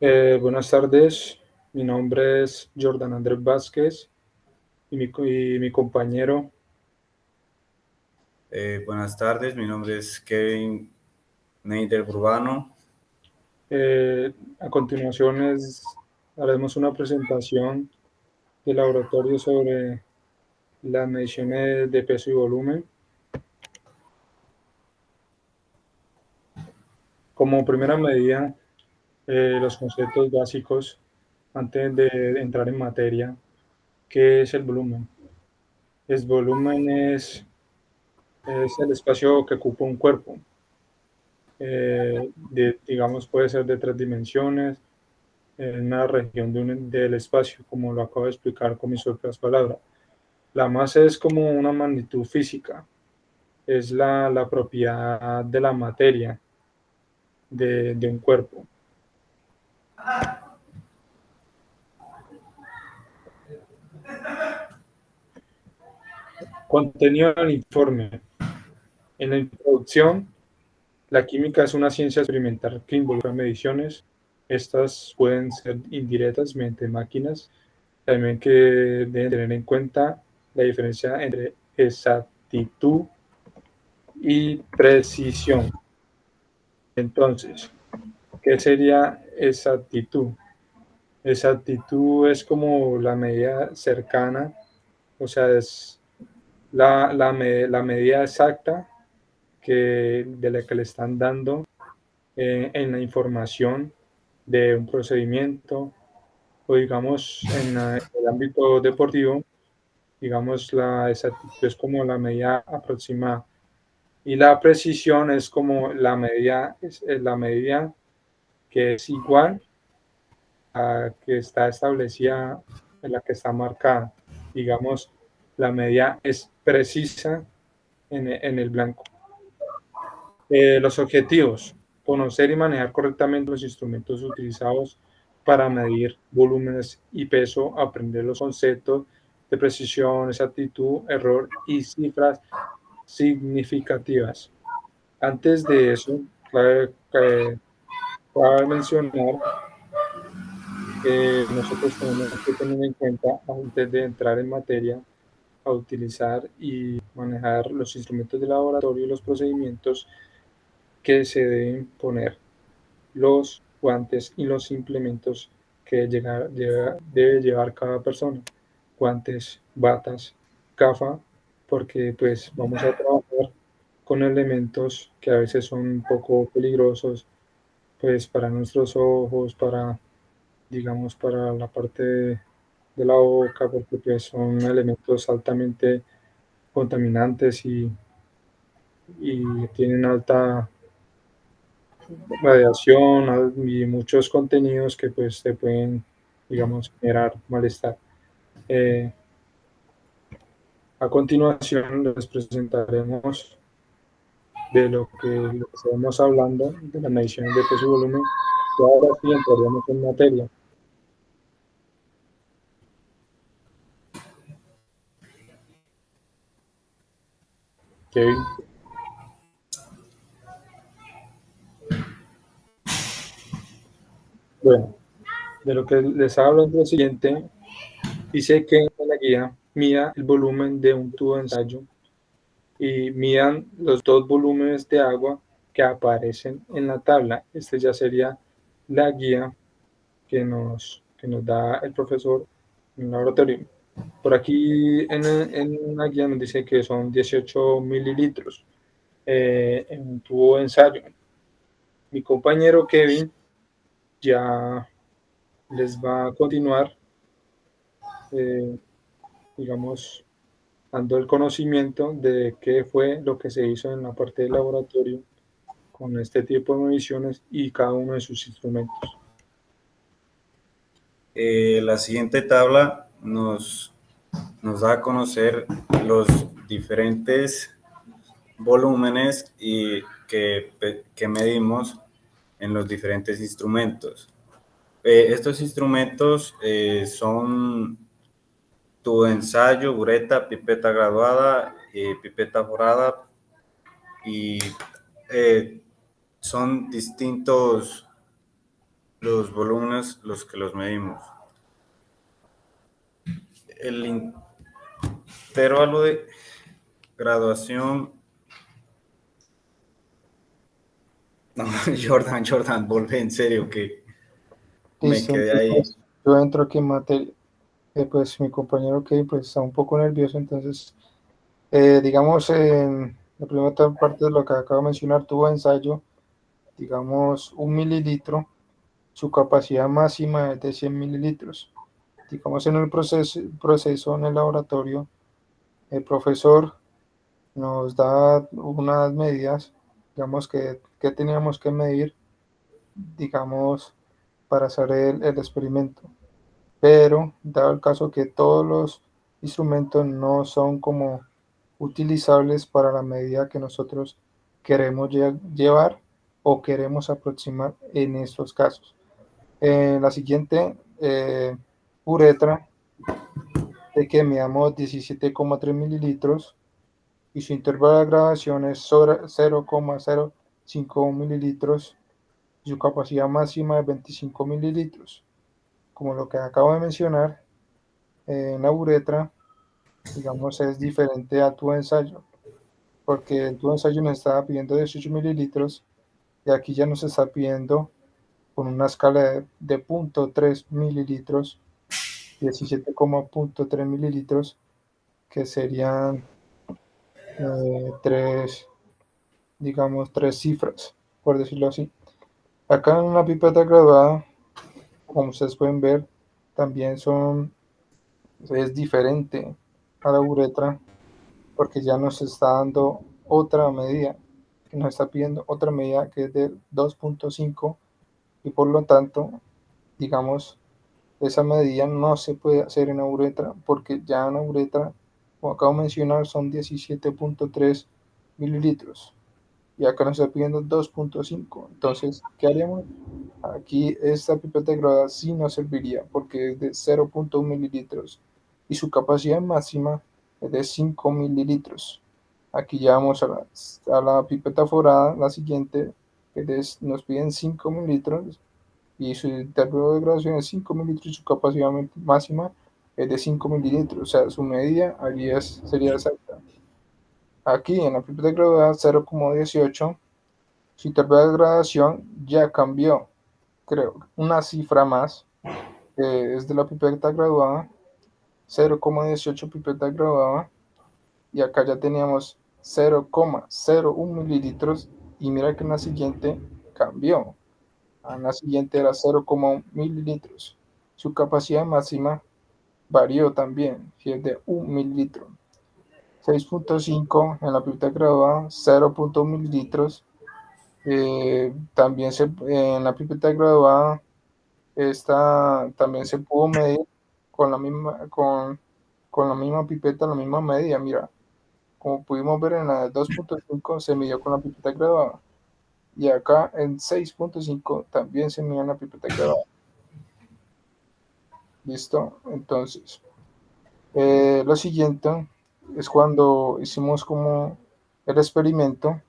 Buenas tardes, mi nombre es Jordan Andrés Vázquez y mi compañero. Buenas tardes, mi nombre es Kevin Neider Burbano. A continuación haremos una presentación de laboratorio sobre las mediciones de peso y volumen. Como primera medida, los conceptos básicos antes de entrar en materia. ¿Qué es el volumen? El volumen es el espacio que ocupa un cuerpo. Digamos, puede ser de 3 dimensiones, en una región del espacio, como lo acabo de explicar con mis propias palabras. La masa es como una magnitud física, es la propiedad de la materia de un cuerpo. Contenido del informe. En la introducción, la química es una ciencia experimental que involucra mediciones. Estas pueden ser indirectas mediante máquinas, también que deben tener en cuenta la diferencia entre exactitud y precisión. Entonces, ¿qué sería exactitud? Exactitud es como la medida cercana, o sea, es la medida exacta de la que le están dando en la información de un procedimiento, o digamos en el ámbito deportivo, digamos la exactitud es como la medida aproximada y la precisión es como es la medida que es igual a que está establecida, en la que está marcada. Digamos, la medida es precisa en el blanco. Los objetivos: conocer y manejar correctamente los instrumentos utilizados para medir volúmenes y peso, aprender los conceptos de precisión, exactitud, error y cifras significativas. Antes de eso, cabe mencionar que nosotros tenemos que tener en cuenta, antes de entrar en materia, a utilizar y manejar los instrumentos de laboratorio y los procedimientos que se deben poner, los guantes y los implementos que debe llevar cada persona: guantes, batas, gafa, porque pues vamos a trabajar con elementos que a veces son un poco peligrosos, pues para nuestros ojos, digamos, para la parte de la boca, porque pues son elementos altamente contaminantes y tienen alta radiación y muchos contenidos que pues te pueden, digamos, generar malestar. Eh, a continuación les presentaremos lo que estamos hablando de las mediciones de peso y volumen, y ahora sí entraríamos en materia. Kevin. Bueno, de lo que les hablo en lo siguiente, dice que en la guía mida el volumen de un tubo de ensayo y midan los dos volúmenes de agua que aparecen en la tabla. Este ya sería la guía que nos da el profesor en el laboratorio. Por aquí en la guía nos dice que son 18 mililitros en un tubo de ensayo. Mi compañero Kevin ya les va a continuar, eh, digamos, dando el conocimiento de qué fue lo que se hizo en la parte del laboratorio con este tipo de mediciones y cada uno de sus instrumentos. La siguiente tabla nos da a conocer los diferentes volúmenes que medimos en los diferentes instrumentos. Estos instrumentos son tubo de ensayo, bureta, pipeta graduada, pipeta forada, y son distintos los volúmenes los que los medimos. El intervalo de graduación. No, Jordan, volvé en serio que me Listo, quedé ahí. entonces yo entro aquí en materia. Pues mi compañero que pues está un poco nervioso, entonces digamos en la primera parte de lo que acabo de mencionar, tuvo ensayo, digamos 1 mililitro, su capacidad máxima es de 100 mililitros. Digamos en el proceso en el laboratorio, el profesor nos da unas medidas, digamos que teníamos que medir, digamos, para hacer el experimento. Pero dado el caso que todos los instrumentos no son como utilizables para la medida que nosotros queremos llevar o queremos aproximar en estos casos. La siguiente uretra de que midamos 17,3 mililitros y su intervalo de grabación es sobre 0,05 mililitros y su capacidad máxima es 25 mililitros. Como lo que acabo de mencionar, en la uretra, digamos, es diferente a tu ensayo, porque tu ensayo nos estaba pidiendo 18 mililitros y aquí ya nos está pidiendo con una escala de 0,3 mililitros, 17,3 mililitros, que serían tres, digamos, tres cifras, por decirlo así. Acá en la pipeta graduada, como ustedes pueden ver, también es diferente a la uretra, porque ya nos está dando otra medida, que nos está pidiendo otra medida que es de 2,5 y por lo tanto, digamos, esa medida no se puede hacer en la uretra porque ya en la uretra, como acabo de mencionar, son 17,3 mililitros y acá nos está pidiendo 2,5. Entonces, ¿qué haremos? Aquí esta pipeta graduada sí nos serviría porque es de 0,1 mililitros y su capacidad máxima es de 5 mililitros. Aquí ya vamos a la pipeta forada, la siguiente, nos piden 5 mililitros y su intervalo de graduación es 5 mililitros y su capacidad máxima es de 5 mililitros. O sea, su medida sería exacta. Aquí en la pipeta graduada 0,18, su intervalo de graduación ya cambió, creo, una cifra más, que es de la pipeta graduada, 0,18 pipeta graduada, y acá ya teníamos 0,01 mililitros, y mira que en la siguiente cambió, en la siguiente era 0,1 mililitros. Su capacidad máxima varió también, si es de 1 mililitro. 6,5 en la pipeta graduada, 0,1 mililitros. También en la pipeta graduada esta también se pudo medir con la misma pipeta, la misma medida. Mira, como pudimos ver en la 2,5 se midió con la pipeta graduada. Y acá en 6,5 también se midió en la pipeta graduada. ¿Listo? Entonces, lo siguiente es cuando hicimos como el experimento.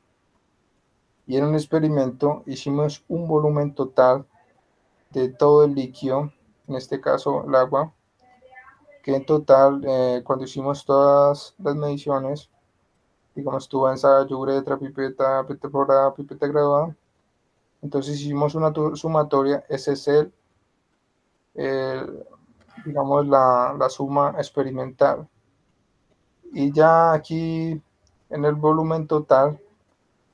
Y en un experimento hicimos un volumen total de todo el líquido, en este caso el agua, que en total, cuando hicimos todas las mediciones, digamos, tuvo ensayo, uretra, pipeta, pipeta forada, pipeta graduada, entonces hicimos una sumatoria, ese es digamos, la suma experimental. Y ya aquí, en el volumen total,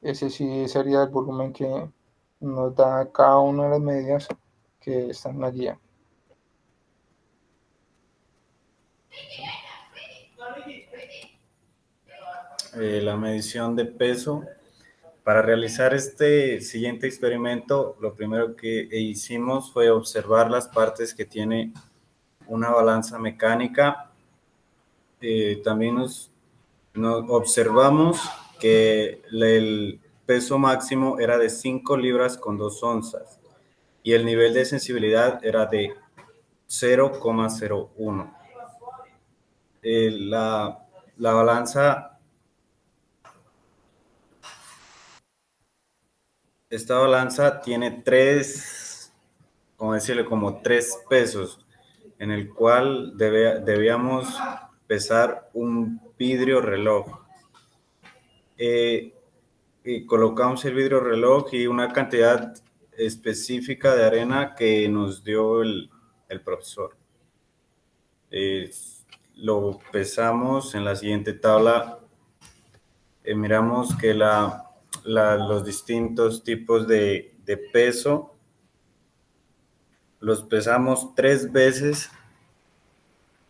ese sí sería el volumen que nos da cada una de las medidas que están en la guía. La medición de peso. Para realizar este siguiente experimento, lo primero que hicimos fue observar las partes que tiene una balanza mecánica. También nos observamos que el peso máximo era de 5 libras con 2 onzas y el nivel de sensibilidad era de 0,01. La balanza, esta balanza tiene tres como decirle, como 3 pesos, en el cual debíamos pesar un vidrio reloj. Y colocamos el vidrio reloj y una cantidad específica de arena que nos dio el profesor. Lo pesamos en la siguiente tabla. Miramos que los distintos tipos de peso los pesamos 3 veces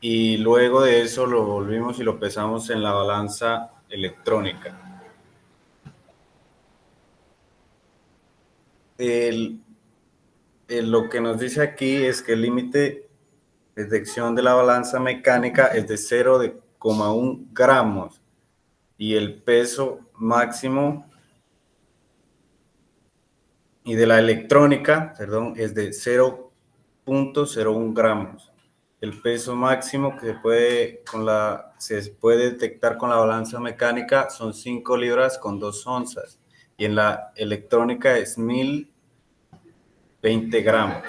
y luego de eso lo volvimos y lo pesamos en la balanza electrónica. Lo que nos dice aquí es que el límite de detección de la balanza mecánica es de 0,1 gramos y el peso máximo y de la electrónica, perdón, es de 0,01 gramos. El peso máximo que se puede detectar con la balanza mecánica son 5 libras con 2 onzas y en la electrónica es 1020 gramos.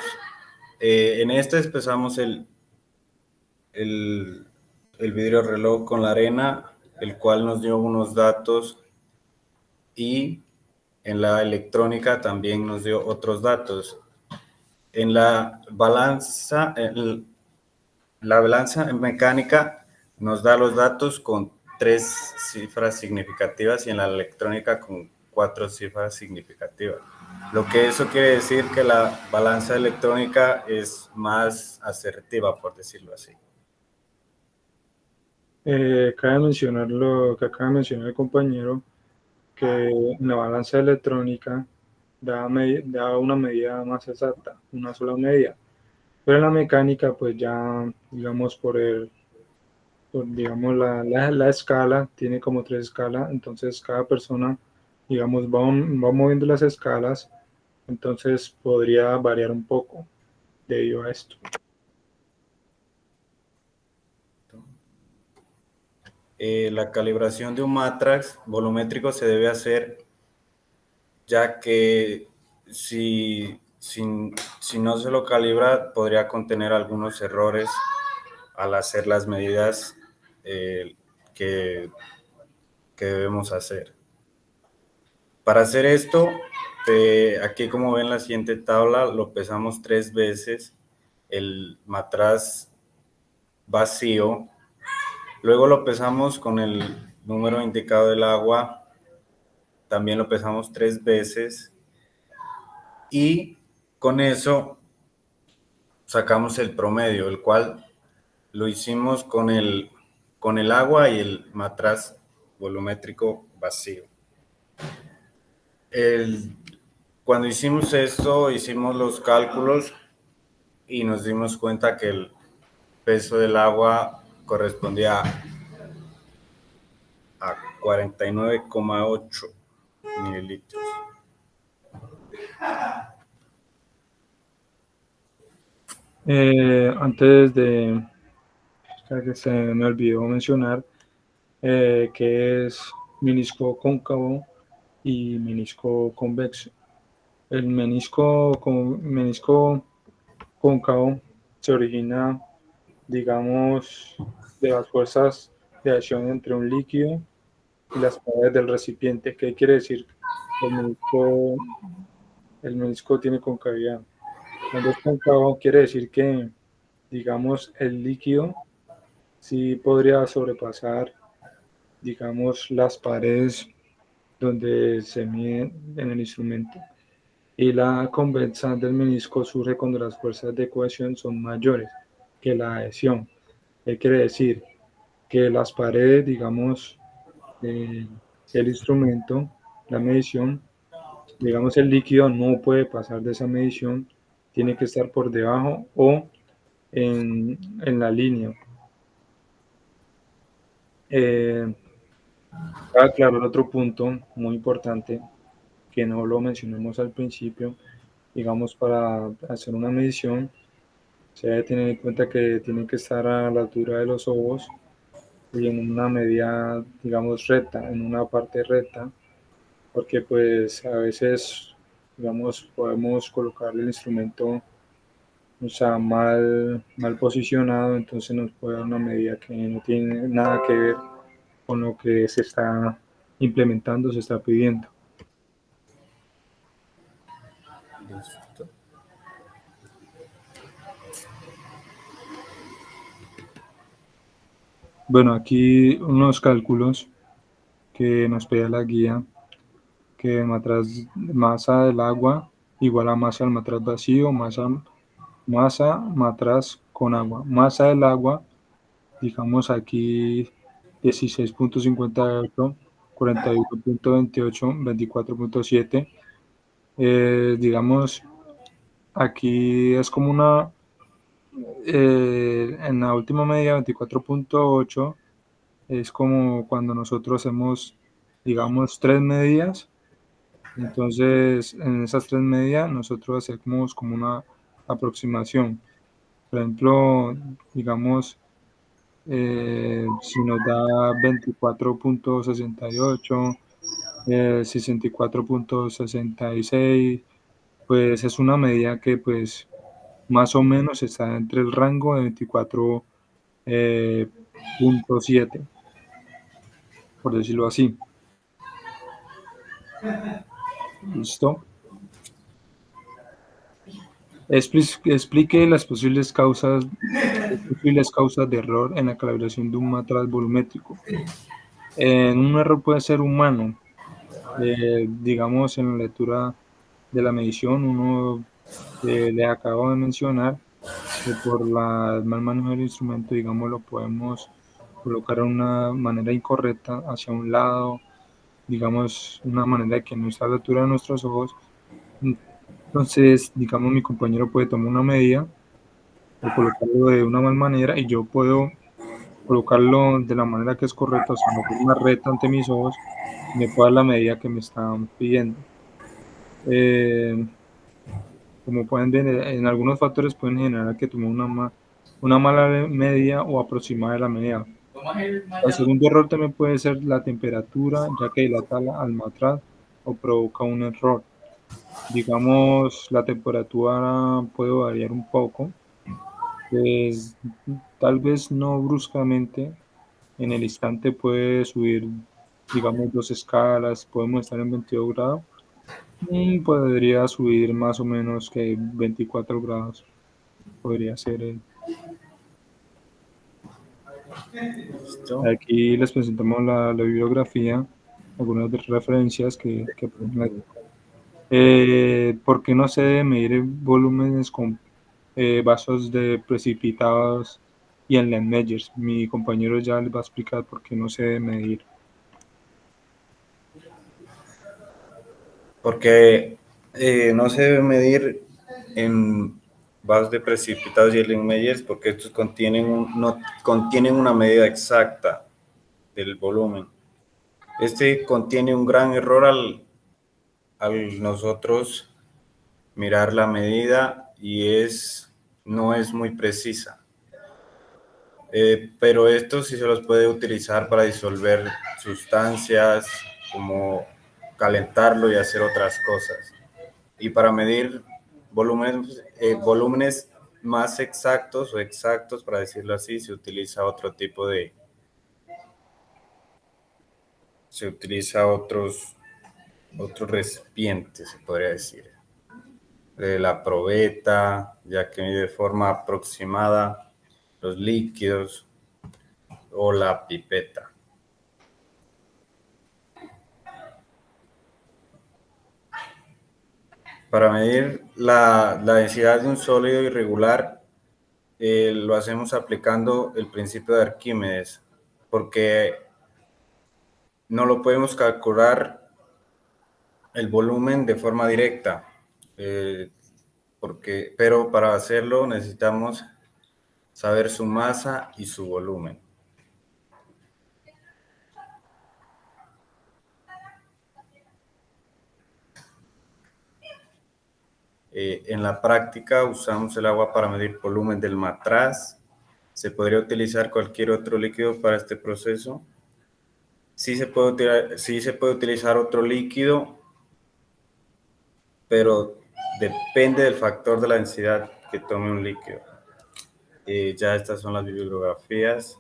En este pesamos el vidrio reloj con la arena, el cual nos dio unos datos, y en la electrónica también nos dio otros datos. En la balanza mecánica nos da los datos con 3 cifras significativas y en la electrónica con 4 cifras significativas. Lo que eso quiere decir que la balanza electrónica es más asertiva, por decirlo así. Cabe mencionar lo que acaba de mencionar el compañero, que en la balanza electrónica da una medida más exacta, una sola medida. Pero en la mecánica, pues ya, digamos, digamos, la escala tiene como 3 escalas, entonces cada persona, digamos, va moviendo las escalas, entonces podría variar un poco debido a esto. La calibración de un matrax volumétrico se debe hacer, ya que si no se lo calibra, podría contener algunos errores al hacer las medidas que debemos hacer. Para hacer esto, aquí como ven la siguiente tabla, lo pesamos 3 veces, el matraz vacío. Luego lo pesamos con el número indicado del agua, también lo pesamos 3 veces y con eso sacamos el promedio, el cual lo hicimos con el agua y el matraz volumétrico vacío. Cuando hicimos esto, hicimos los cálculos y nos dimos cuenta que el peso del agua correspondía a 49,8 mililitros. Antes de que se me olvidó mencionar que es menisco cóncavo y menisco convexo. El menisco cóncavo se origina, digamos, de las fuerzas de acción entre un líquido y las paredes del recipiente. ¿Qué quiere decir? El menisco tiene concavidad. Cuando es cóncavo quiere decir que, digamos, el líquido sí podría sobrepasar, digamos, las paredes donde se mide en el instrumento. Y la convexa del menisco surge cuando las fuerzas de cohesión son mayores que la adhesión. ¿Qué quiere decir? Que las paredes, digamos, del instrumento, la medición, digamos, el líquido no puede pasar de esa medición, tiene que estar por debajo o en la línea. Claro, el otro punto muy importante que no lo mencionamos al principio, digamos, para hacer una medición, se debe tener en cuenta que tiene que estar a la altura de los ojos y en una medida, digamos, recta, en una parte recta, porque pues a veces, digamos, podemos colocar el instrumento o sea, mal posicionado, entonces nos puede dar una medida que no tiene nada que ver con lo que se está implementando, se está pidiendo. Listo. Bueno, aquí unos cálculos que nos pide la guía, que masa del agua igual a masa del matraz vacío, masa matraz con agua. Masa del agua, digamos aquí 16,58, 41,28, 24,7. Digamos, aquí es como en la última medida 24,8 es como cuando nosotros hacemos, digamos, 3 medidas. Entonces, en esas 3 medidas nosotros hacemos como una aproximación. Por ejemplo, digamos, si nos da 24,68, 64,66, pues es una medida que pues más o menos está entre el rango de 24,7, por decirlo así. ¿Listo? Explique las posibles causas de error en la calibración de un matraz volumétrico. Un error puede ser humano. Digamos, en la lectura de la medición, uno le acabo de mencionar que por el mal manejo del instrumento, digamos, lo podemos colocar de una manera incorrecta hacia un lado, digamos, una manera que no está a la altura de nuestros ojos. Entonces, digamos, mi compañero puede tomar una medida o colocarlo de una mal manera y yo puedo colocarlo de la manera que es correcta, o sea, de forma recta ante mis ojos, y me puede dar la medida que me están pidiendo. Como pueden ver, en algunos factores pueden generar que tome una mala medida o aproximada de la medida. El segundo error también puede ser la temperatura, ya que dilata al matraz o provoca un error. Digamos, la temperatura puede variar un poco, pues tal vez no bruscamente, en el instante puede subir, digamos, 2 escalas, podemos estar en 22 grados y podría subir más o menos que 24 grados, podría ser. Listo. Aquí les presentamos la bibliografía, algunas de referencias que ponen ahí. ¿Por qué no se debe medir volúmenes con vasos de precipitados y en las Meyers? Mi compañero ya les va a explicar por qué no se debe medir. Porque no se debe medir en vasos de precipitados y Erlenmeyers porque estos no contienen una medida exacta del volumen. Este contiene un gran error al nosotros mirar la medida y no es muy precisa. Pero esto sí se los puede utilizar para disolver sustancias, como calentarlo y hacer otras cosas. Y para medir volúmenes más exactos o exactos, para decirlo así, se utiliza otros recipientes, se podría decir. La probeta, ya que mide de forma aproximada los líquidos, o la pipeta. Para medir la densidad de un sólido irregular, lo hacemos aplicando el principio de Arquímedes, porque no lo podemos calcular el volumen de forma directa, pero para hacerlo necesitamos saber su masa y su volumen. En la práctica usamos el agua para medir volumen del matraz. ¿Se podría utilizar cualquier otro líquido para este proceso? Sí se puede utilizar otro líquido, pero depende del factor de la densidad que tome un líquido. Ya estas son las bibliografías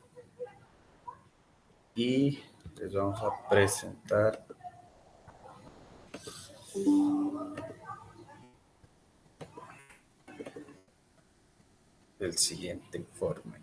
y les vamos a presentar el siguiente informe.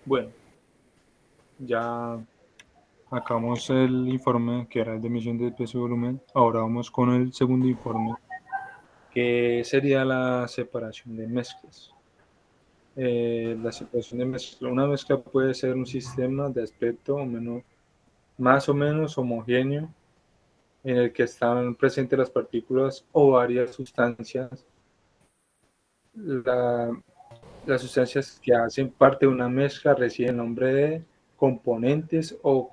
Bueno, ya acabamos el informe que era el de emisión de peso y volumen. Ahora vamos con el segundo informe, que sería la separación de mezclas. La separación de mezcla. Una mezcla puede ser un sistema de aspecto más o menos homogéneo en el que están presentes las partículas o varias sustancias. Las sustancias que hacen parte de una mezcla reciben el nombre de componentes o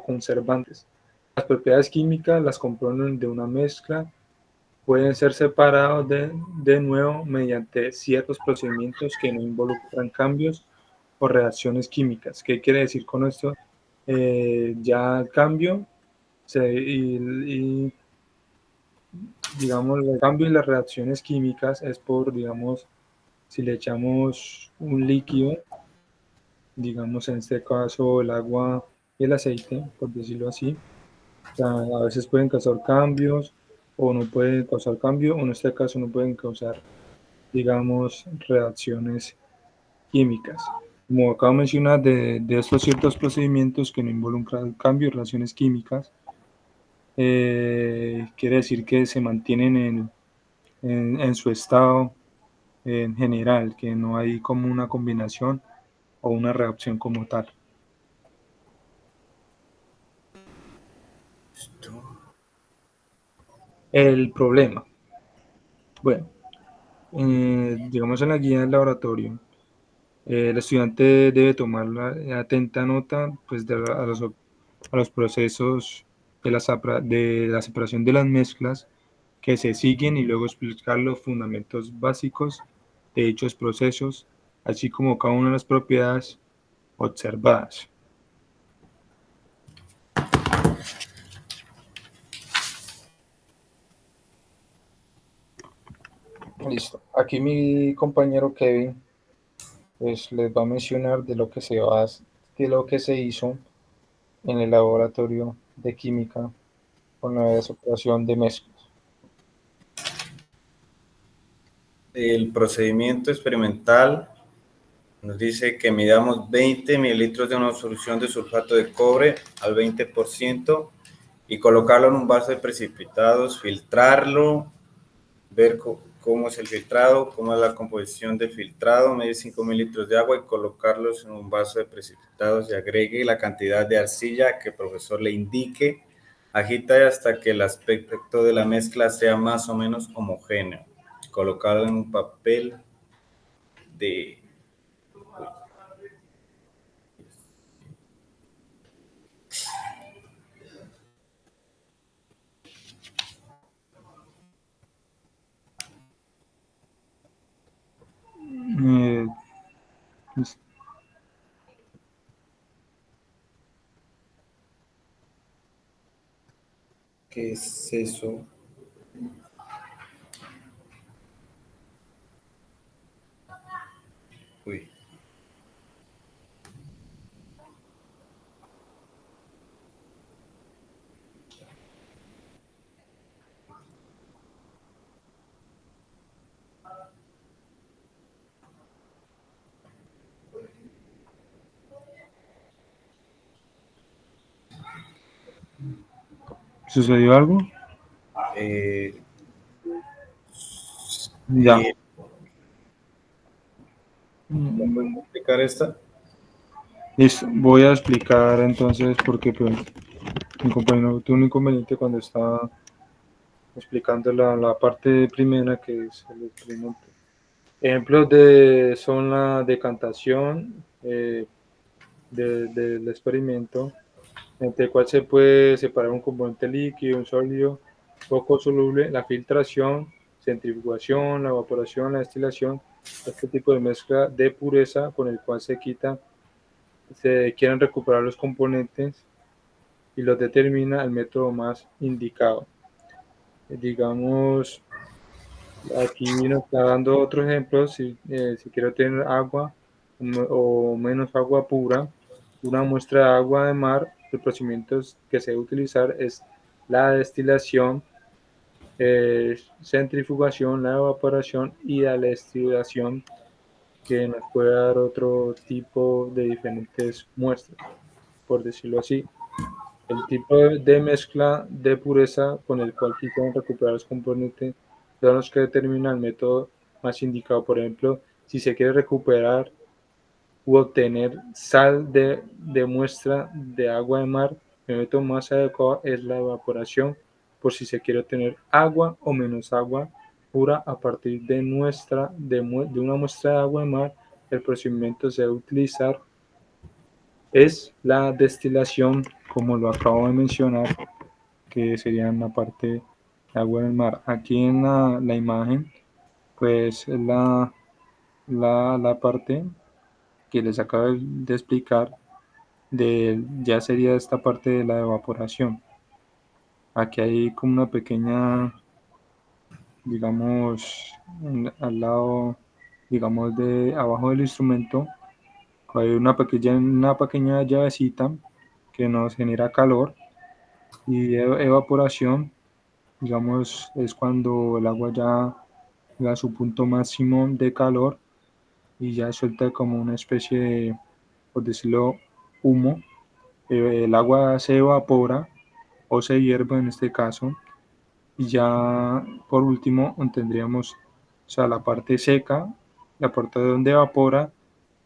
conservantes. Las propiedades químicas las componen de una mezcla pueden ser separados de nuevo mediante ciertos procedimientos que no involucran cambios o reacciones químicas. ¿Qué quiere decir con esto? Ya el cambio digamos, el cambio y las reacciones químicas es por, digamos, si le echamos un líquido, digamos en este caso el agua y el aceite, por decirlo así, o sea, a veces pueden causar cambios o no pueden causar cambio, o en este caso no pueden causar, digamos, reacciones químicas. Como acabo de mencionar, de estos ciertos procedimientos que no involucran cambio y reacciones químicas, quiere decir que se mantienen en su estado en general, que no hay como una combinación o una reacción como tal. El problema. Bueno, digamos en la guía del laboratorio, el estudiante debe tomar atenta nota pues, a los procesos de la separación de las mezclas que se siguen y luego explicar los fundamentos básicos de dichos procesos, así como cada una de las propiedades observadas. Listo. Aquí mi compañero Kevin pues les va a mencionar de lo que se hizo en el laboratorio de química con la separación de mezclas. El procedimiento experimental nos dice que midamos 20 mililitros de una solución de sulfato de cobre al 20% y colocarlo en un vaso de precipitados, filtrarlo, ver cómo es el filtrado, cómo es la composición del filtrado, medir 5 mililitros de agua y colocarlos en un vaso de precipitados y agregue la cantidad de arcilla que el profesor le indique. Agita hasta que el aspecto de la mezcla sea más o menos homogéneo. Colocarlo en un papel de... Eh, ¿Qué es eso? Uy. ¿Sucedió algo? Eh, Ya. ¿Puedes explicar esta? Listo. Voy a explicar entonces porque pues, mi compañero tuvo un inconveniente cuando estaba explicando la parte primera que es el experimento. Ejemplos son la decantación, del experimento, entre el cual se puede separar un componente líquido, un sólido, poco soluble, la filtración, centrifugación, la evaporación, la destilación, este tipo de mezcla de pureza con el cual se quieren recuperar los componentes y los determina el método más indicado. Digamos, aquí nos está dando otro ejemplo, si quiero tener agua o menos agua pura, una muestra de agua de mar, el procedimiento que se debe utilizar es la destilación, centrifugación, la evaporación y la destilación, que nos puede dar otro tipo de diferentes muestras, por decirlo así. El tipo de mezcla de pureza con el cual quisieran recuperar los componentes son los que determinan el método más indicado. Por ejemplo, si se quiere recuperar u obtener sal de muestra de agua de mar, el método más adecuado es la evaporación. Por si se quiere obtener agua o menos agua pura a partir de una muestra de agua de mar, el procedimiento se debe utilizar es la destilación, como lo acabo de mencionar, que sería en la parte de agua del mar. Aquí en la imagen, pues es la parte que les acabo de explicar, ya sería esta parte de la evaporación. Aquí hay como una pequeña, digamos, al lado, digamos, de abajo del instrumento, hay una pequeña llavecita que nos genera calor, y evaporación, digamos, es cuando el agua ya llega a su punto máximo de calor y ya suelta como una especie de, por decirlo, humo. El agua se evapora o se hierve en este caso, y ya por último tendríamos, o sea, la parte seca, la parte donde evapora,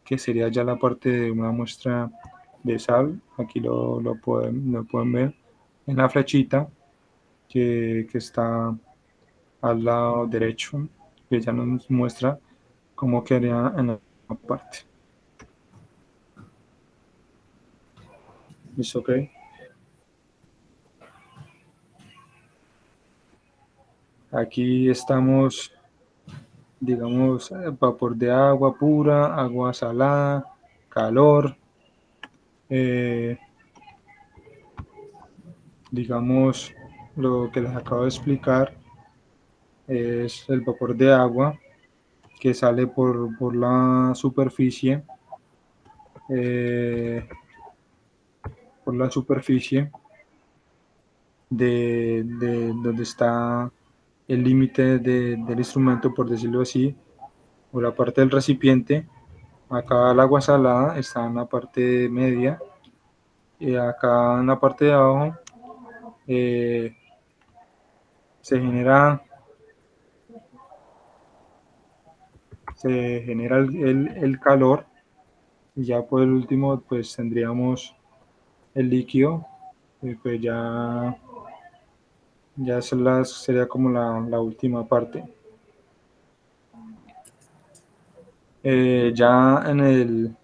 que sería ya la parte de una muestra de sal. Aquí lo pueden ver en la flechita que está al lado derecho, que ya nos muestra cómo quedaría en la parte. ¿Listo? Ok. Aquí estamos, digamos, vapor de agua pura, agua salada, calor. eh, digamos, lo que les acabo de explicar es el vapor de agua que sale por la superficie, eh, por la superficie de donde está el límite del instrumento, por decirlo así, o la parte del recipiente. Acá el agua salada está en la parte media, y acá en la parte de abajo eh, se genera, el calor, y ya por el último pues tendríamos el líquido, y pues ya sería como la última parte. Ya en el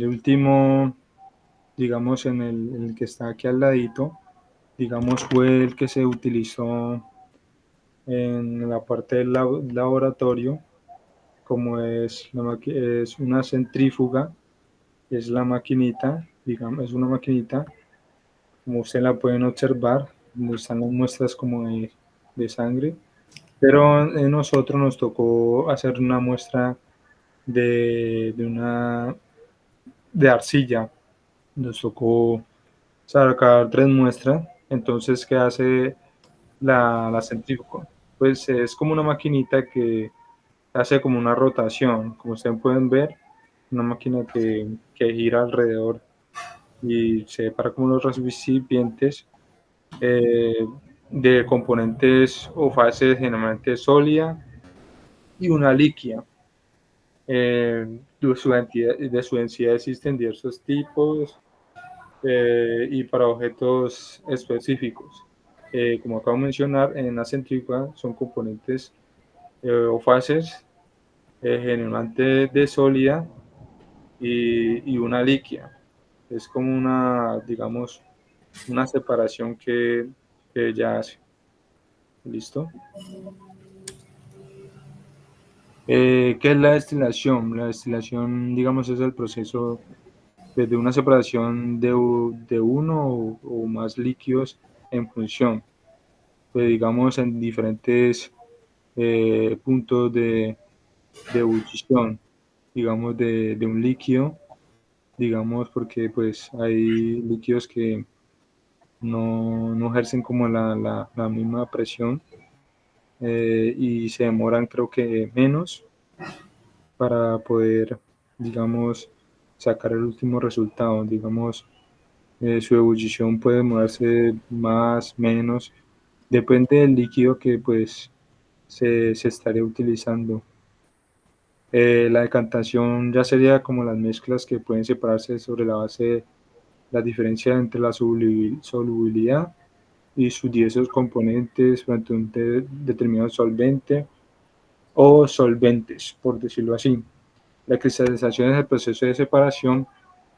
último, digamos en el que está aquí al ladito, digamos fue el que se utilizó en la parte del laboratorio, como es una centrífuga, es la maquinita, digamos, es una maquinita, como ustedes la pueden observar, donde están las muestras como de sangre, pero a nosotros nos tocó hacer una muestra de arcilla. Nos tocó sacar 3 muestras. Entonces, ¿qué hace la centrífuga? Pues es como una maquinita que hace como una rotación, como ustedes pueden ver, una máquina que gira alrededor y se separa como los recipientes, eh, de componentes o fases generalmente sólida y una líquida. De su densidad existen diversos tipos, y para objetos específicos. Como acabo de mencionar, en la centrífuga son componentes o fases, generalmente de sólida, y una líquida. Es como una, digamos, una separación que ella hace. ¿Listo? ¿Qué es la destilación? La destilación, digamos, es el proceso de una separación de uno o más líquidos en función, pues, digamos, en diferentes puntos de ebullición, digamos, de un líquido, digamos, porque pues hay líquidos que no ejercen como la misma presión, y se demoran creo que menos para poder, digamos, sacar el último resultado. Digamos, su ebullición puede moverse más, menos, depende del líquido que pues se estaría utilizando. La decantación ya sería como las mezclas que pueden separarse sobre la base de la diferencia entre la solubilidad y sus diversos componentes frente a un determinado solvente o solventes, por decirlo así. La cristalización es el proceso de separación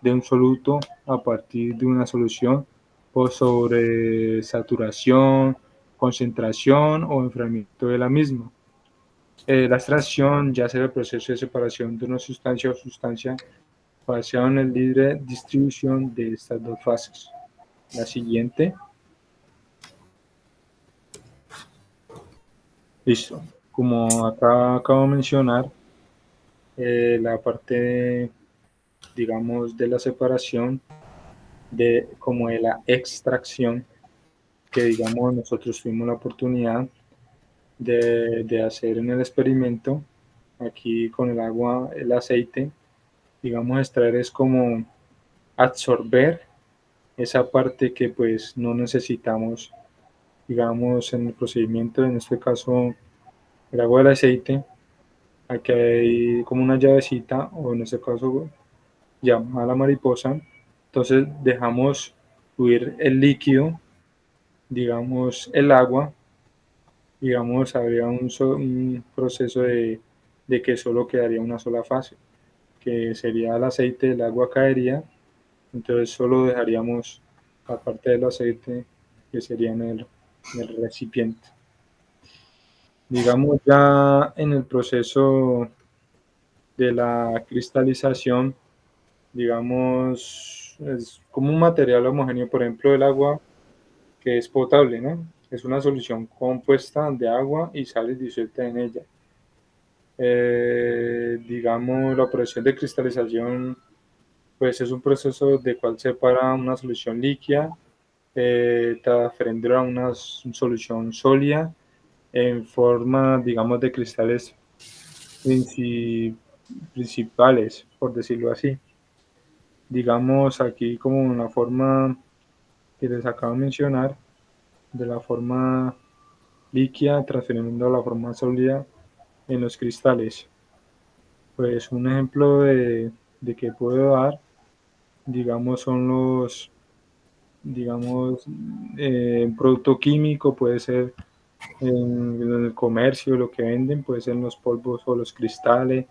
de un soluto a partir de una solución por sobresaturación, concentración o enfriamiento de la misma. La extracción ya será el proceso de separación de una sustancia o sustancia basado en el libre distribución de estas dos fases. La siguiente. Listo. Como acá acabo de mencionar, la parte, digamos, de la separación, como de la extracción, que digamos nosotros tuvimos la oportunidad de hacer en el experimento, aquí con el agua, el aceite, digamos, extraer es como absorber esa parte que pues no necesitamos, digamos, en el procedimiento, en este caso el agua del aceite. Aquí hay como una llavecita, o en este caso llama a la mariposa. Entonces dejamos fluir el líquido, digamos el agua, digamos habría un proceso de que solo quedaría una sola fase, que sería el aceite, el agua caería, entonces solo dejaríamos la parte del aceite que sería en el recipiente. Digamos ya en el proceso de la cristalización, digamos, es como un material homogéneo, por ejemplo, el agua que es potable, ¿no? Es una solución compuesta de agua y sales disueltas en ella. Digamos, la operación de cristalización, pues es un proceso de cual separa una solución líquida, transfiriéndola a una solución sólida en forma, digamos, de cristales principales, por decirlo así. Digamos aquí como una forma que les acabo de mencionar, de la forma líquida transfiriendo a la forma sólida en los cristales. Pues un ejemplo de que puedo dar, digamos, son los, digamos, un producto químico, puede ser en el comercio, lo que venden, puede ser los polvos o los cristales,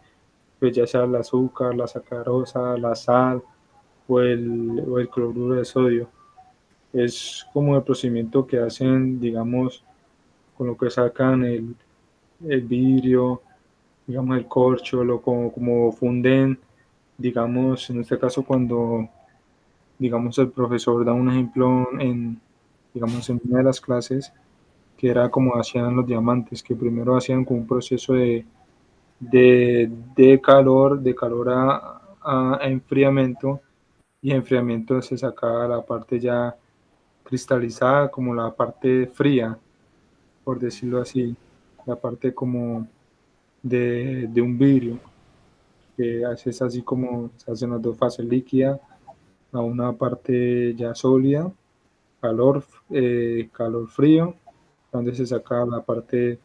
pues ya sea el azúcar, la sacarosa, la sal o el cloruro de sodio. Es como el procedimiento que hacen, digamos, con lo que sacan el vidrio, digamos, el corcho, como funden, digamos, en este caso cuando, digamos, el profesor da un ejemplo digamos, en una de las clases, que era como hacían los diamantes, que primero hacían como un proceso de calor a enfriamiento, y enfriamiento se sacaba la parte ya cristalizada, como la parte fría, por decirlo así, la parte como de un vidrio, que es así como se hacen las dos fases, líquida a una parte ya sólida, calor frío, donde se saca la parte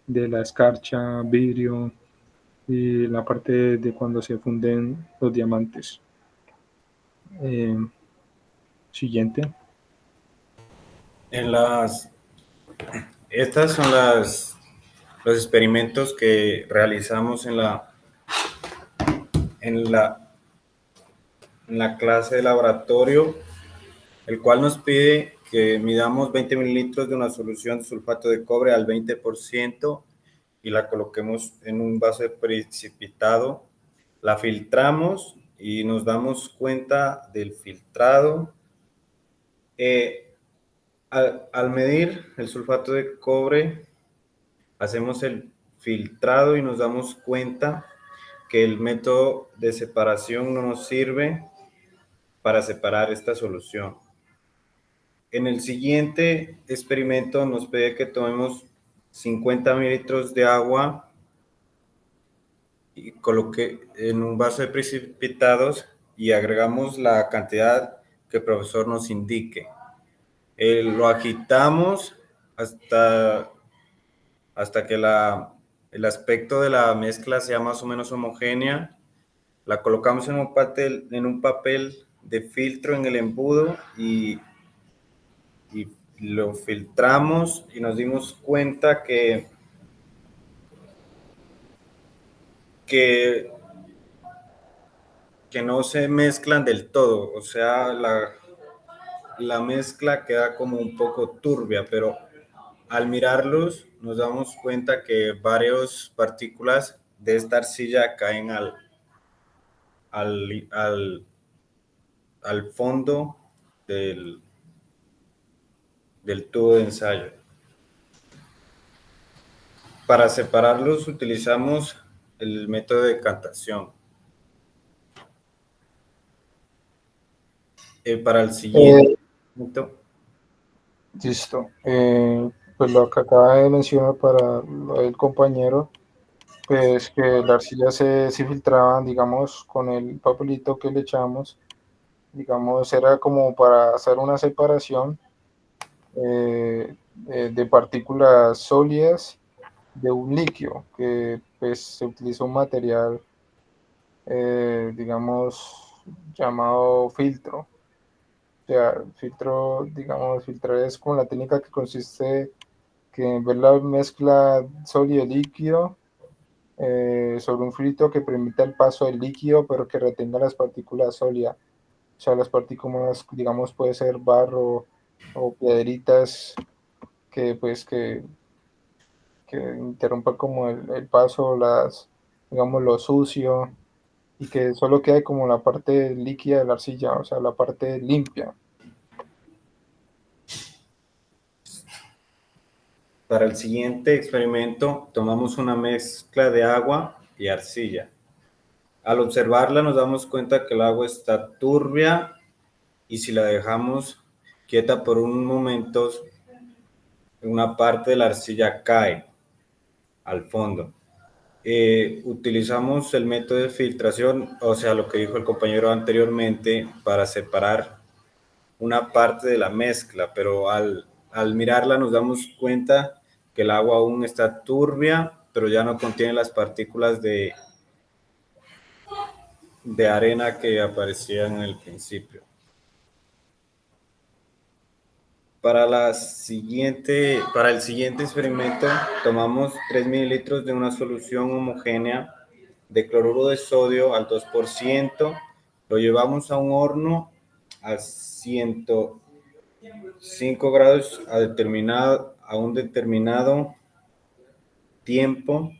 de la escarcha, vidrio y la parte de cuando se funden los diamantes. Siguiente. En las, estas son los experimentos que realizamos en la en la clase de laboratorio, el cual nos pide que midamos 20 mililitros de una solución de sulfato de cobre al 20% y la coloquemos en un vaso de precipitado, la filtramos y nos damos cuenta del filtrado. Al medir el sulfato de cobre, hacemos el filtrado y nos damos cuenta que el método de separación no nos sirve para separar esta solución. En el siguiente experimento nos pide que tomemos 50 mililitros de agua y coloque en un vaso de precipitados y agregamos la cantidad que el profesor nos indique. Lo agitamos hasta que el aspecto de la mezcla sea más o menos homogénea. La colocamos en un papel de filtro en el embudo y lo filtramos y nos dimos cuenta que no se mezclan del todo, o sea, la mezcla queda como un poco turbia, pero al mirarlos nos damos cuenta que varias partículas de esta arcilla caen al fondo del tubo de ensayo. Para separarlos utilizamos el método de decantación. Para el siguiente punto. Listo. Pues lo que acaba de mencionar para el compañero, pues que la arcilla se filtraba, digamos, con el papelito que le echamos, digamos, era como para hacer una separación de partículas sólidas de un líquido, que pues se utiliza un material, digamos, llamado filtro. O sea, filtro, digamos, filtrar es como la técnica que consiste que en ver la mezcla sólido-líquido sobre un filtro que permita el paso del líquido, pero que retenga las partículas sólidas. O sea, las partículas, digamos, puede ser barro o piedritas que, pues, que interrumpan como el paso, digamos, lo sucio, y que solo quede como la parte líquida de la arcilla, o sea, la parte limpia. Para el siguiente experimento tomamos una mezcla de agua y arcilla. Al observarla nos damos cuenta que el agua está turbia y si la dejamos quieta por un momento, una parte de la arcilla cae al fondo. Utilizamos el método de filtración, o sea, lo que dijo el compañero anteriormente, para separar una parte de la mezcla, pero al mirarla nos damos cuenta que el agua aún está turbia, pero ya no contiene las partículas de arena que aparecían en el principio. Para el siguiente experimento tomamos 3 mililitros de una solución homogénea de cloruro de sodio al 2%, lo llevamos a un horno a 105 grados a un determinado tiempo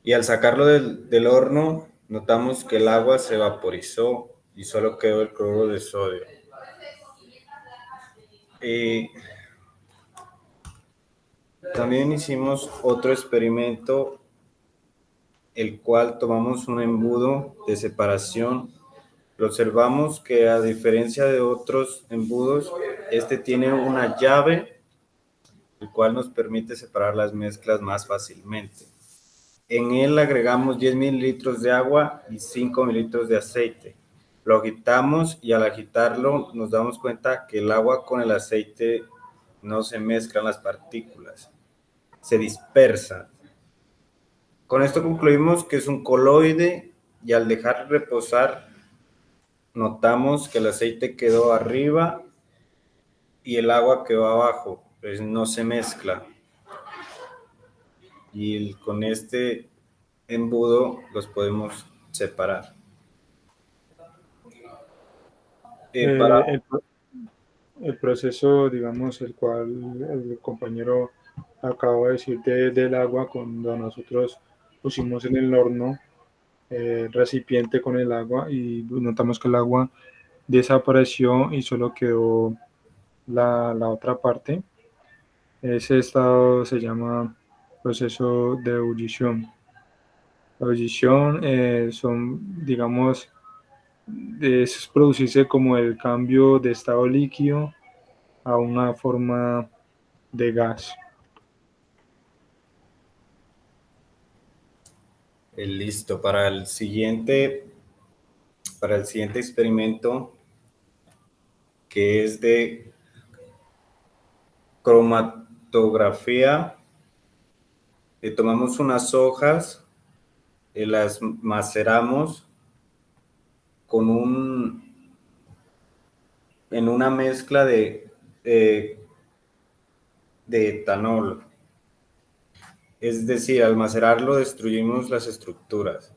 y al sacarlo del horno notamos que el agua se vaporizó y solo quedó el cloruro de sodio. También hicimos otro experimento, el cual tomamos un embudo de separación. Lo observamos que a diferencia de otros embudos, este tiene una llave, el cual nos permite separar las mezclas más fácilmente. En él agregamos 10 mililitros de agua y 5 mililitros de aceite. Lo agitamos y al agitarlo nos damos cuenta que el agua con el aceite no se mezclan las partículas, se dispersan. Con esto concluimos que es un coloide y al dejar reposar notamos que el aceite quedó arriba y el agua quedó abajo, pues no se mezcla. Y con este embudo los podemos separar. Para El, el proceso, digamos, el cual el compañero acaba de decir del agua, cuando nosotros pusimos en el horno recipiente con el agua y notamos que el agua desapareció y solo quedó la otra parte. Ese estado se llama proceso de ebullición. La ebullición son, digamos, es producirse como el cambio de estado líquido a una forma de gas. listo, para el siguiente experimento, que es de cromatografía, tomamos unas hojas, las maceramos con en una mezcla eh, de etanol. Es decir, al macerarlo destruimos las estructuras.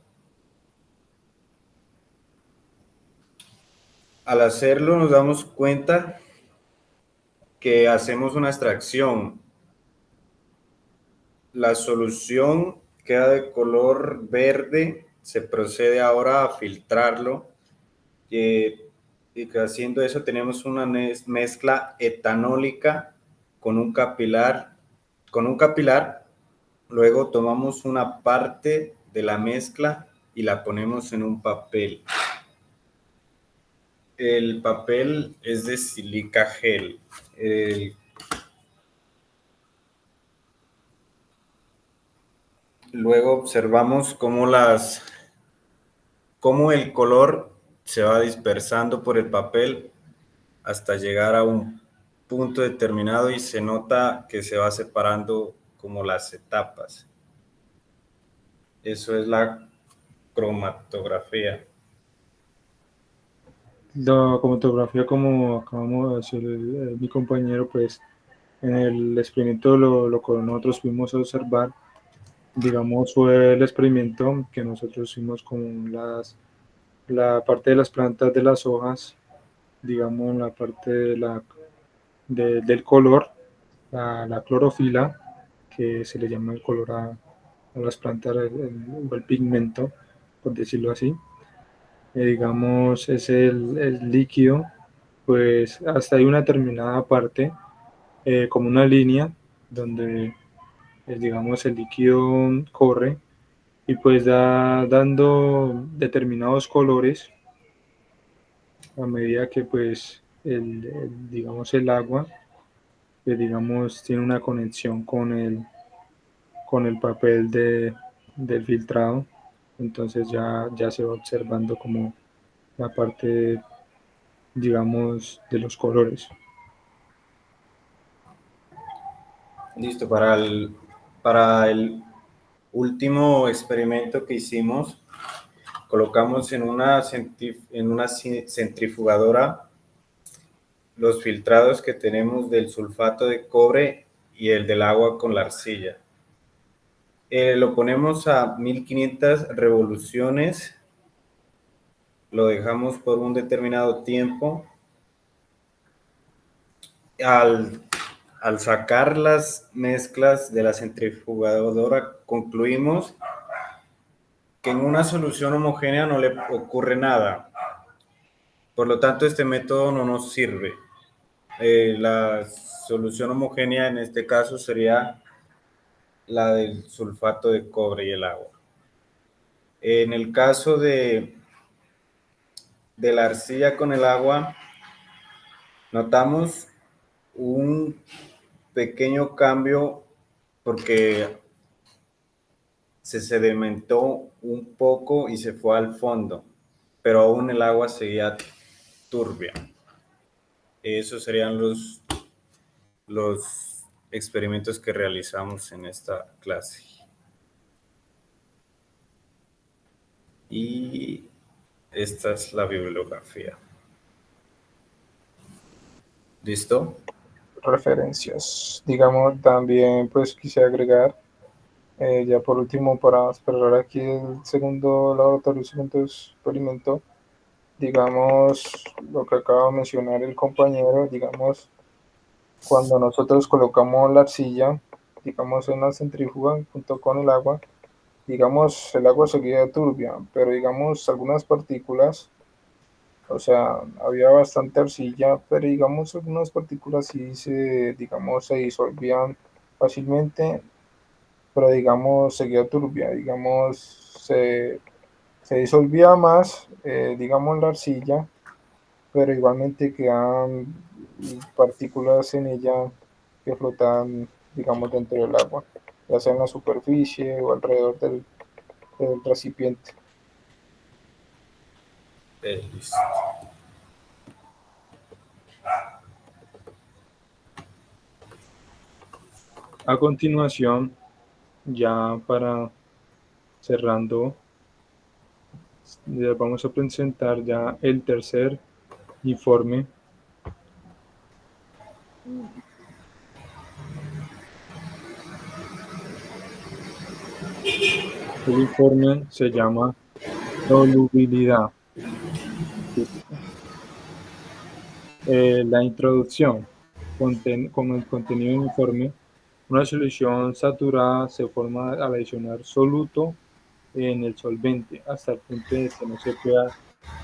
Al hacerlo nos damos cuenta que hacemos una extracción. La solución queda de color verde, se procede ahora a filtrarlo y que haciendo eso tenemos una mezcla etanólica con un capilar. Luego tomamos una parte de la mezcla y la ponemos en un papel. El papel es de silica gel. Luego observamos cómo el color se va dispersando por el papel hasta llegar a un punto determinado y se nota que se va separando como las etapas. Eso es la cromatografía. La cromatografía, como acabamos de decir mi compañero, pues en el experimento lo que nosotros pudimos observar, digamos, fue el experimento que nosotros hicimos con la parte de las plantas de las hojas, digamos, la parte del color, la clorofila, que se le llama el color a las plantas, el pigmento, por decirlo así. Digamos, es el líquido, pues hasta hay una determinada parte, como una línea, donde, digamos, el líquido corre y pues dando determinados colores a medida que pues digamos el agua digamos tiene una conexión con el papel del filtrado, entonces ya se va observando como la parte, digamos, de los colores. Listo, para el último experimento que hicimos, colocamos en una centrifugadora los filtrados que tenemos del sulfato de cobre y el del agua con la arcilla. Lo ponemos a 1500 revoluciones, lo dejamos por un determinado tiempo. Al sacar las mezclas de la centrifugadora, concluimos que en una solución homogénea no le ocurre nada. Por lo tanto, este método no nos sirve. La solución homogénea en este caso sería la del sulfato de cobre y el agua. En el caso de la arcilla con el agua, notamos un pequeño cambio porque se sedimentó un poco y se fue al fondo, pero aún el agua seguía turbia. Esos serían los experimentos que realizamos en esta clase. Y esta es la bibliografía. ¿Listo? Referencias. Digamos, también pues quise agregar, ya por último, para cerrar aquí el segundo laboratorio, el segundo experimento, digamos, lo que acaba de mencionar el compañero, digamos, cuando nosotros colocamos la arcilla, digamos, en la centrífuga junto con el agua, digamos, el agua seguía turbia, pero digamos, algunas partículas, o sea, había bastante arcilla, pero digamos, algunas partículas sí digamos, se disolvían fácilmente, pero digamos, seguía turbia, digamos, se disolvía más, digamos, la arcilla, pero igualmente quedan partículas en ella que flotan, digamos, dentro del agua, ya sea en la superficie o alrededor del recipiente. Listo. A continuación, ya para cerrando, vamos a presentar ya el tercer informe. El informe se llama solubilidad. La introducción. Como el contenido del informe, una solución saturada se forma al adicionar soluto en el solvente hasta el punto de que no se pueda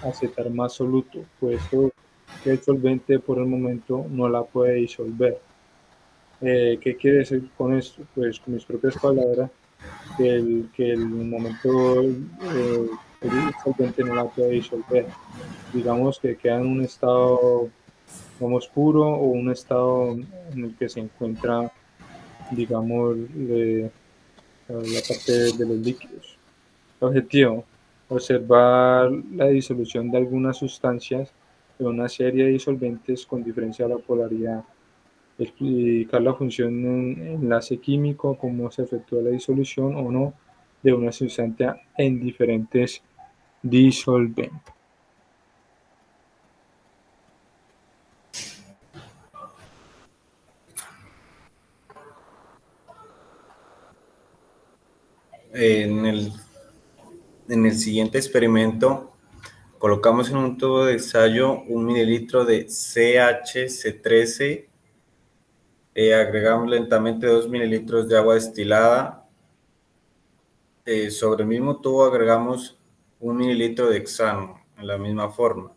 aceptar más soluto, puesto que el solvente por el momento no la puede disolver. ¿Qué quiere decir con esto? Pues con mis propias palabras, que el momento el solvente no la puede disolver. Digamos que queda en un estado, digamos, puro o un estado en el que se encuentra, digamos, la parte de los líquidos. Objetivo: observar la disolución de algunas sustancias en una serie de disolventes con diferencia de la polaridad. Explicar la función en enlace químico, cómo se efectúa la disolución o no de una sustancia en diferentes disolventes. En el siguiente experimento, colocamos en un tubo de ensayo 1 mililitro de CHC13, agregamos lentamente 2 mililitros de agua destilada. Sobre el mismo tubo agregamos 1 mililitro de hexano en la misma forma.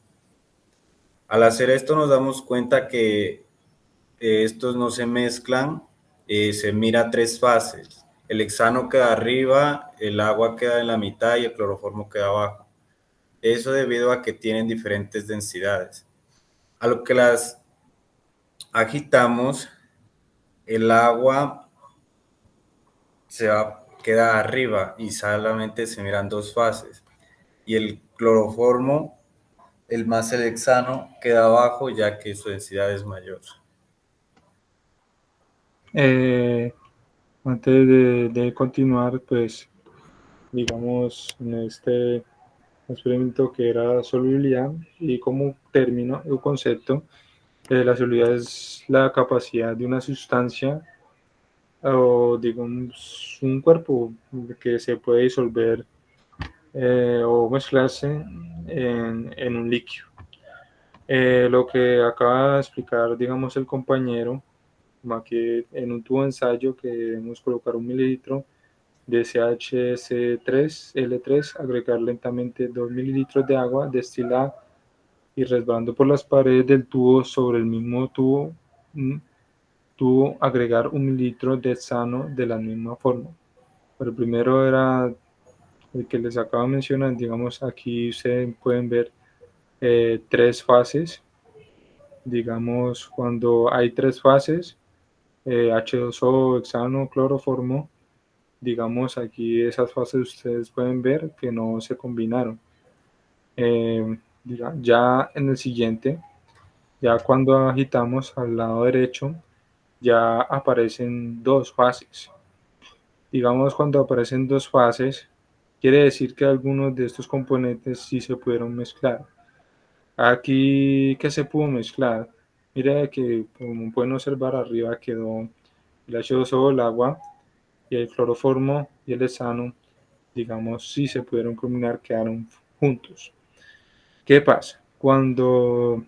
Al hacer esto nos damos cuenta que estos no se mezclan, se mira tres fases. El hexano queda arriba, el agua queda en la mitad y el cloroformo queda abajo. Eso debido a que tienen diferentes densidades. A lo que las agitamos, el agua queda arriba y solamente se miran dos fases. Y el cloroformo, el más el hexano, queda abajo ya que su densidad es mayor. Antes de continuar, pues digamos en este experimento que era solubilidad y como término o concepto, la solubilidad es la capacidad de una sustancia o digamos un cuerpo que se puede disolver o mezclarse en un líquido. Lo que acaba de explicar, digamos, el compañero, como que en un tubo de ensayo que debemos colocar 1 mililitro de CHC3L3, agregar lentamente 2 mililitros de agua destilada y resbalando por las paredes del tubo sobre el mismo tubo agregar 1 mililitro de hexano de la misma forma. Pero el primero era el que les acabo de mencionar, digamos, aquí ustedes pueden ver tres fases. Digamos, cuando hay tres fases, H2O, hexano, cloroformo, digamos, aquí esas fases ustedes pueden ver que no se combinaron. Ya en el siguiente, ya cuando agitamos al lado derecho, ya aparecen dos fases. Digamos, cuando aparecen dos fases, quiere decir que algunos de estos componentes sí se pudieron mezclar. Aquí, ¿qué se pudo mezclar? Mira que, como pueden observar, arriba quedó el H2O, el agua, y el cloroformo y el hexano, digamos, sí se pudieron combinar, quedaron juntos. ¿Qué pasa? Cuando,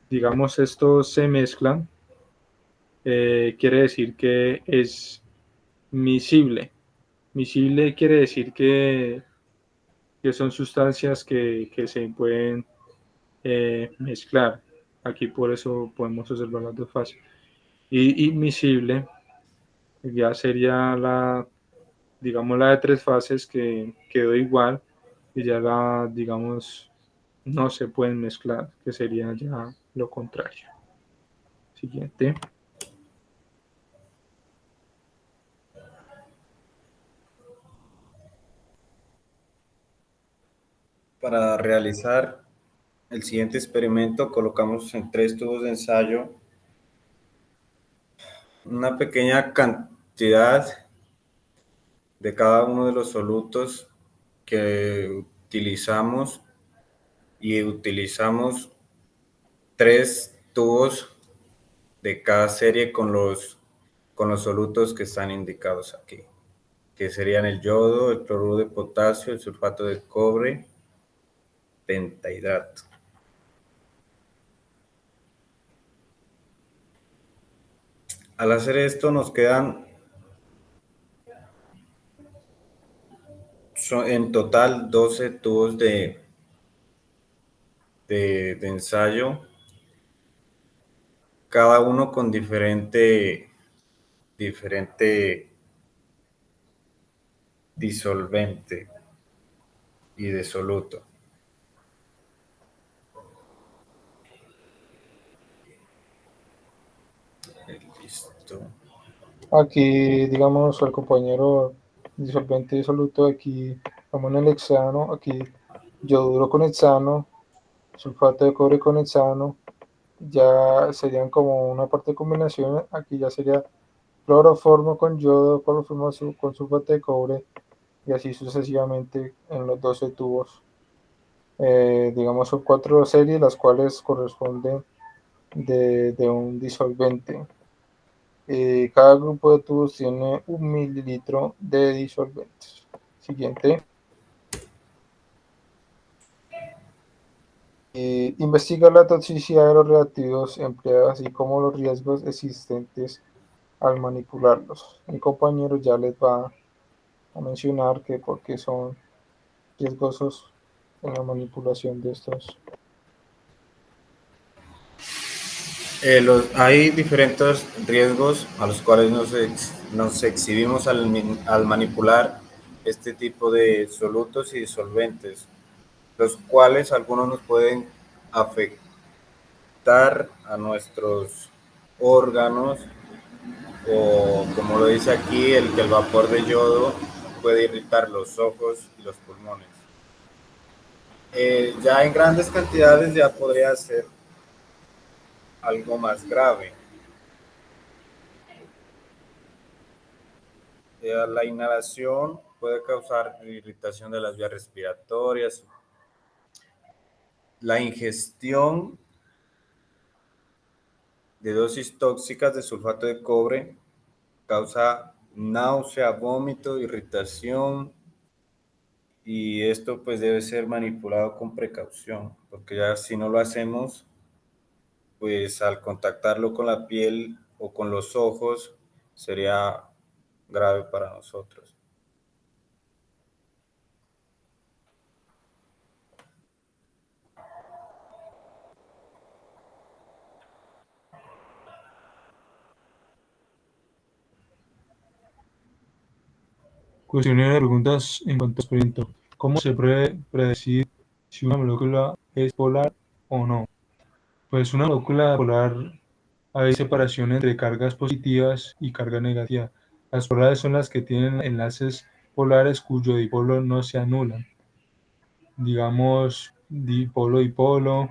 digamos, estos se mezclan, quiere decir que es miscible. Miscible quiere decir que son sustancias que se pueden mezclar. Aquí por eso podemos observar las dos fases. Y miscible ya sería la, digamos, la de tres fases que quedó igual y ya la, digamos, no se pueden mezclar, que sería ya lo contrario. Siguiente. Para realizar el siguiente experimento, colocamos en 3 tubos de ensayo una pequeña cantidad de cada uno de los solutos que utilizamos y utilizamos 3 tubos de cada serie con los solutos que están indicados aquí, que serían el yodo, el cloruro de potasio, el sulfato de cobre, pentahidrato. Al hacer esto nos quedan en total 12 tubos de ensayo, cada uno con diferente disolvente y de soluto. Listo. Aquí, digamos, el compañero disolvente disoluto, aquí vamos en el hexano, aquí yoduro con hexano, sulfato de cobre con hexano, ya serían como una parte de combinación, aquí ya sería cloroformo con yodo, cloroformo con sulfato de cobre, y así sucesivamente en los 12 tubos. Digamos, son 4 series, las cuales corresponden de un disolvente. Cada grupo de tubos tiene 1 mililitro de disolventes. Siguiente. Investiga la toxicidad de los reactivos empleados, así como los riesgos existentes al manipularlos. Mi compañero ya les va a mencionar que por qué son riesgosos en la manipulación de estos. Hay diferentes riesgos a los cuales nos exhibimos al manipular este tipo de solutos y disolventes, los cuales algunos nos pueden afectar a nuestros órganos, o como lo dice aquí, que el vapor de yodo puede irritar los ojos y los pulmones. Ya en grandes cantidades ya podría ser algo más grave. La inhalación puede causar irritación de las vías respiratorias. La ingestión de dosis tóxicas de sulfato de cobre causa náusea, vómito, irritación, y esto pues debe ser manipulado con precaución, porque ya si no lo hacemos, pues al contactarlo con la piel o con los ojos sería grave para nosotros. Cuestiones de preguntas en cuanto al experimento. ¿Cómo se puede predecir si una molécula es polar o no? Pues una molécula polar hay separación entre cargas positivas y cargas negativas. Las polares son las que tienen enlaces polares cuyo dipolo no se anulan. Digamos, dipolo-dipolo.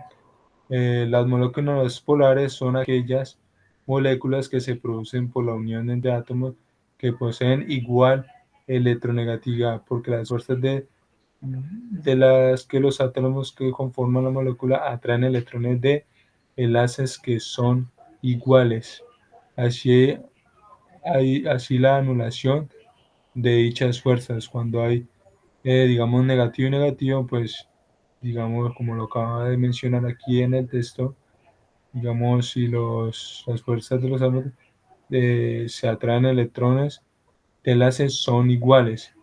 Las moléculas polares son aquellas moléculas que se producen por la unión de átomos que poseen igual electronegatividad, porque las fuerzas de las que los átomos que conforman la molécula atraen electrones de enlaces que son iguales. Así, así la anulación de dichas fuerzas, cuando hay, digamos, negativo y negativo, pues digamos, como lo acaba de mencionar aquí en el texto, digamos, si las fuerzas de los átomos se atraen electrones, de enlaces son iguales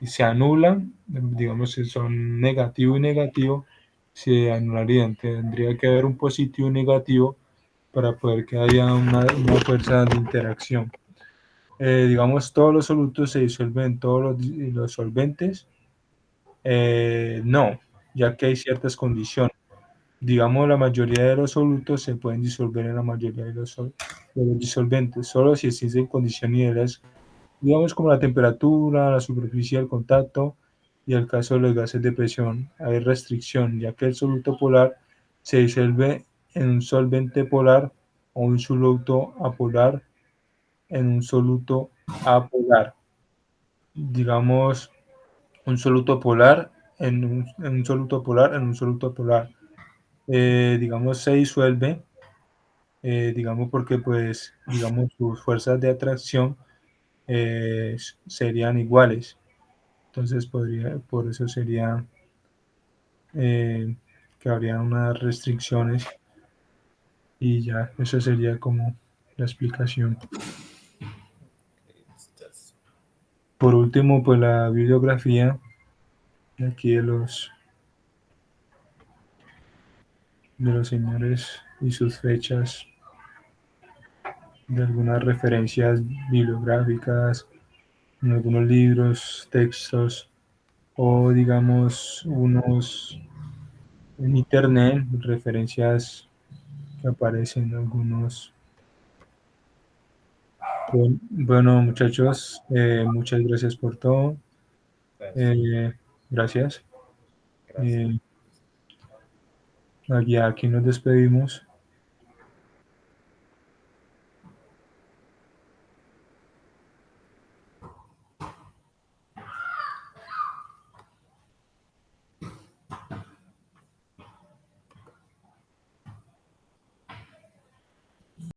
y se anulan, digamos, si son negativo y negativo, se anularían. Tendría que haber un positivo y negativo para poder que haya una fuerza de interacción. Digamos, todos los solutos se disuelven en todos los solventes. No, ya que hay ciertas condiciones. Digamos, la mayoría de los solutos se pueden disolver en la mayoría de de los disolventes, solo si existen condiciones ideales, digamos como la temperatura, la superficie del contacto y el caso de los gases de presión. Hay restricción, ya que el soluto polar se disuelve en un solvente polar o un soluto apolar en un soluto apolar. Digamos, un soluto polar en un soluto polar en un soluto polar. Digamos, se disuelve, digamos, porque pues, digamos, sus fuerzas de atracción serían iguales. Entonces, por eso sería que habría unas restricciones y ya, eso sería como la explicación. Por último, pues la bibliografía aquí de los señores y sus fechas, de algunas referencias bibliográficas, en algunos libros, textos o digamos unos en internet, referencias que aparecen en algunos. Bueno, muchachos, muchas gracias por todo. Gracias. Gracias. Aquí nos despedimos.